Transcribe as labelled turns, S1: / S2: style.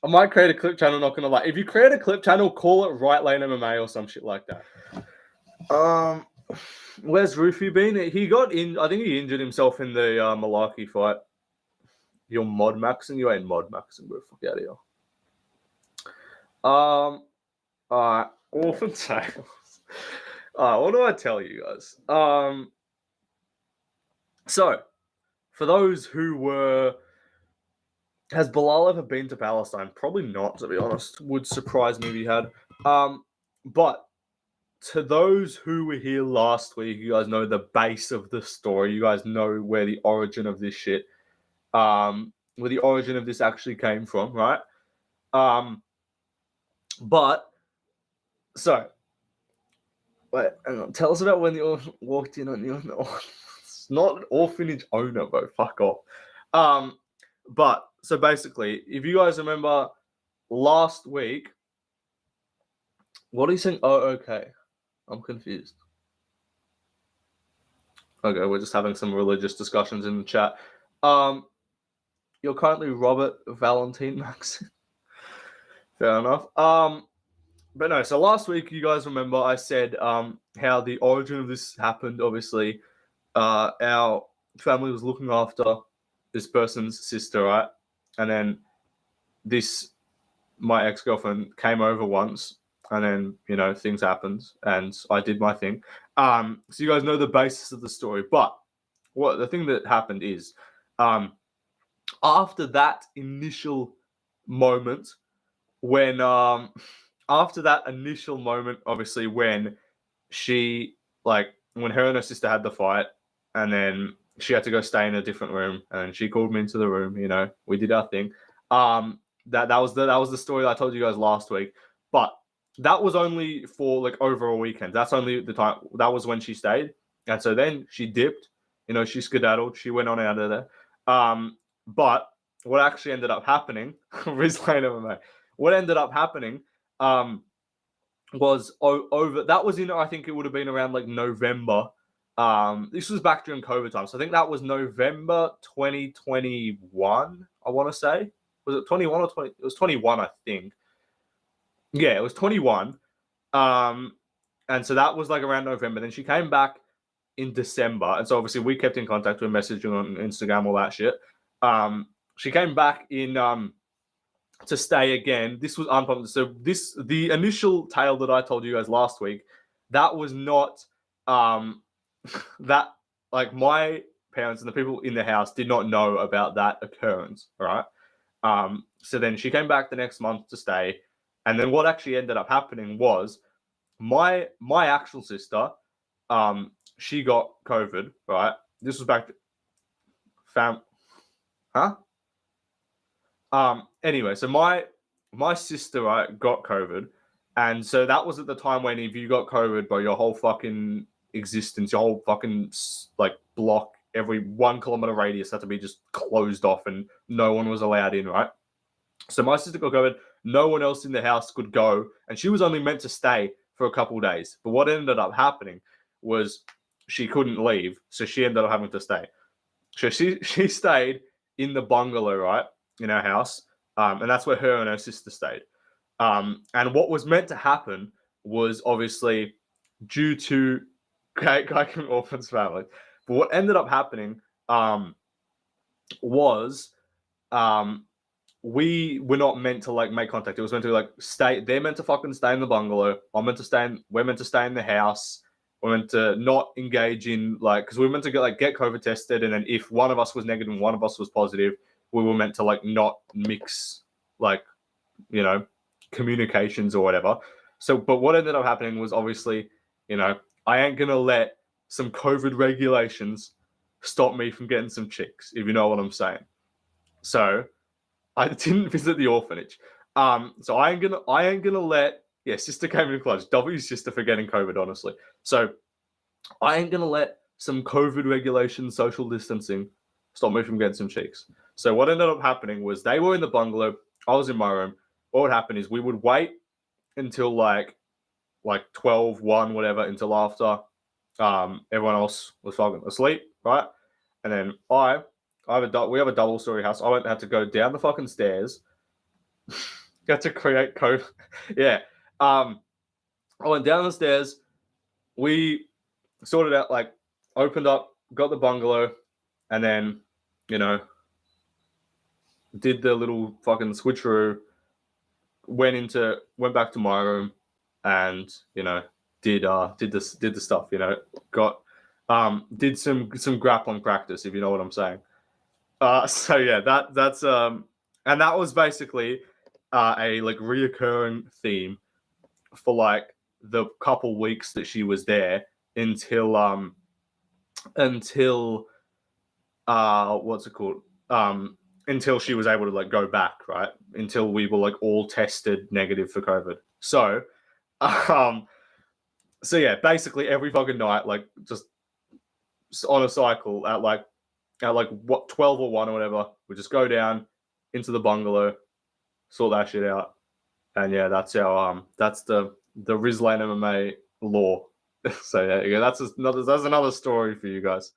S1: I might create a clip channel, not gonna lie. If you create a clip channel, call it Right Lane MMA or some shit like that. Where's Rufy been? He got in. I think he injured himself in the Malarkey fight. You're mod maxing. You ain't mod maxing, bro. Fuck out of here. Orphan Tales. What do I tell you guys? So, for those who were, has Bilal ever been to Palestine? Probably not, to be honest. Would surprise me if he had. But to those who were here last week, you guys know the base of the story. You guys know where the origin of this shit, where the origin of this actually came from, right? But so, wait, hang on. Tell us about when you walked in on you. It's not an orphanage owner, bro. Fuck off. But so basically, if you guys remember last week, what are you saying? Oh, okay. I'm confused. Okay, we're just having some religious discussions in the chat. You're currently Robert Valentine Max. Fair enough. But no, so last week, you guys remember I said how the origin of this happened. Obviously, our family was looking after this person's sister, right? And then my ex-girlfriend came over once, and then, you know, things happened, and I did my thing. So you guys know the basis of the story. But what the thing that happened is, after that initial moment, when obviously, when when her and her sister had the fight, and then she had to go stay in a different room, and she called me into the room, you know, we did our thing. That was the story that I told you guys last week. But that was only for like over a weekend. That's only the time. That was when she stayed. And so then she dipped, you know, she skedaddled, she went on out of there. But what actually ended up happening, what ended up happening was over, that was in, I think it would have been around like November. This was back during COVID time. So I think that was November 2021, I want to say. Was it 21 or 20? It was 21, I think. Yeah, it was 21. And so that was like around November. Then she came back in December. And so obviously we kept in contact with messaging on Instagram, all that shit. She came back in to stay again. This was unprompted. So the initial tale that I told you guys last week, that was not that, like, my parents and the people in the house did not know about that occurrence, right? So then she came back the next month to stay. And then what actually ended up happening was my actual sister, she got COVID, right? This was back anyway, so my sister, right, got COVID. And so that was at the time when, if you got COVID, bro, your whole fucking existence, your whole fucking like block, every 1 kilometer radius had to be just closed off, and no one was allowed in, right? So my sister got COVID. No one else in the house could go, and she was only meant to stay for a couple of days. But what ended up happening was she couldn't leave, so she ended up having to stay. So she stayed in the bungalow, right, in our house, and that's where her and her sister stayed. And what was meant to happen was, obviously, due to Kaikan Orphan's family. But what ended up happening was we were not meant to like make contact. It was meant to like stay. They're meant to fucking stay in the bungalow. We're meant to stay in the house. We're meant to not engage in, like, because we were meant to get COVID tested, and then if one of us was negative and one of us was positive, we were meant to like not mix, like, you know, communications or whatever. So, but what ended up happening was, obviously, you know, I ain't gonna let some COVID regulations stop me from getting some chicks, if you know what I'm saying. So I didn't visit the orphanage. So I ain't gonna let, yeah, sister came in clutch. W's sister for getting COVID, honestly. So I ain't gonna let some COVID regulations, social distancing, stop me from getting some chicks. So what ended up happening was, they were in the bungalow, I was in my room. What would happen is we would wait until like 12, 1, whatever, until after everyone else was fucking asleep, right? And then we have a double story house. I had to go down the fucking stairs, Got to create code. Yeah. I went down the stairs. We sorted out, like, opened up, got the bungalow, and then, you know, did the little fucking switcheroo. Went back to my room, and did the stuff. Got did some grappling practice, if you know what I'm saying. So yeah, and that was basically a like reoccurring theme for like the couple weeks that she was there until what's it called? Until she was able to like go back, right? Until we were like all tested negative for COVID. Um, so yeah, basically every fucking night, like just on a cycle at what 12 or 1 or whatever, we just go down into the bungalow, sort that shit out, and yeah, that's the Rizlane MMA lore. So yeah, that's another story for you guys.